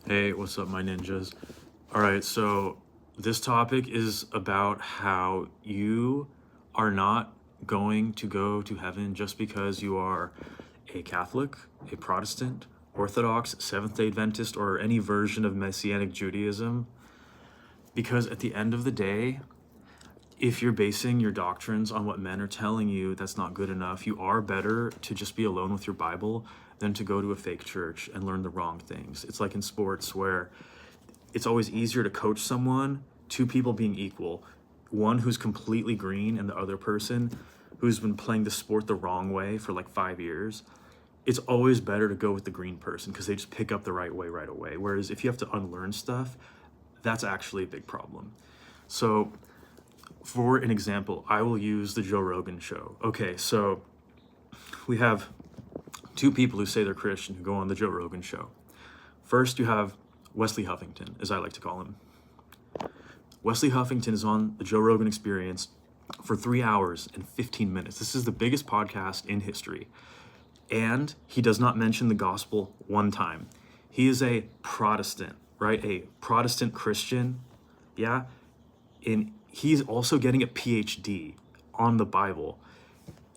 Hey, what's up, my ninjas? All right, so this topic is about how you are not going to go to heaven just because you are a Catholic, a Protestant, Orthodox, Seventh-day Adventist, or any version of Messianic Judaism. Because at the end of the day, if you're basing your doctrines on what men are telling you, that's not good enough. You are better to just be alone with your Bible than to go to a fake church and learn the wrong things. It's like in sports where it's always easier to coach someone, two people being equal, one who's completely green and the other person who's been playing the sport the wrong way for like 5 years. It's always better to go with the green person because they just pick up the right way right away. Whereas if you have to unlearn stuff, that's actually a big problem. So for an example, I will use the Joe Rogan show. Okay, so we have two people who say they're Christian who go on the Joe Rogan show. First, you have Wesley Huffington, as I like to call him. Wesley Huffington is on the Joe Rogan Experience for 3 hours and 15 minutes. This is the biggest podcast in history. And he does not mention the gospel one time. He is a Protestant, right? A Protestant Christian, yeah? And he's also getting a PhD on the Bible.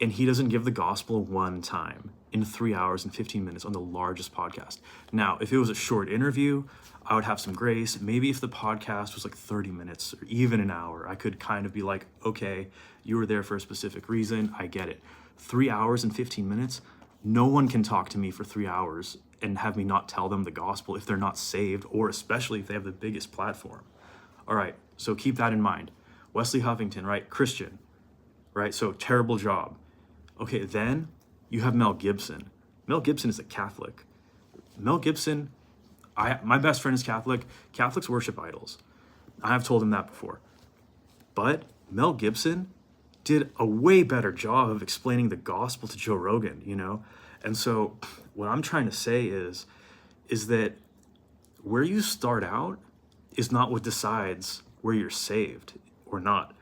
And he doesn't give the gospel one time in 3 hours and 15 minutes on the largest podcast. Now, if it was a short interview, I would have some grace. Maybe if the podcast was like 30 minutes or even an hour, I could kind of be like, okay, you were there for a specific reason. I get it. 3 hours and 15 minutes, no one can talk to me for 3 hours and have me not tell them the gospel if they're not saved, or especially if they have the biggest platform. All right, so keep that in mind. Wesley Huffington, right? Christian, right? So terrible job. Okay, then you have Mel Gibson. Mel Gibson is a Catholic. Mel Gibson, my best friend is Catholic. Catholics worship idols. I have told him that before. But Mel Gibson did a way better job of explaining the gospel to Joe Rogan, you know? And so what I'm trying to say is that where you start out is not what decides where you're saved or not.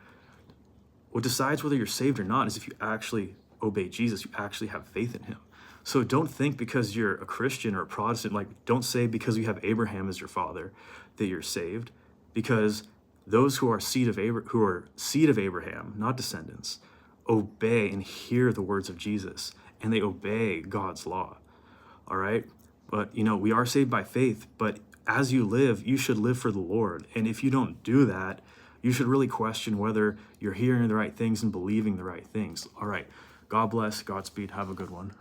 What decides whether you're saved or not is if you actually obey Jesus, you actually have faith in him. So don't think because you're a Christian or a Protestant, like don't say because you have Abraham as your father that you're saved, because those who are seed of Abraham, not descendants, obey and hear the words of Jesus, and they obey God's law. All right? But we are saved by faith, but as you live, you should live for the Lord. And if you don't do that, you should really question whether you're hearing the right things and believing the right things. All right. God bless. Godspeed. Have a good one.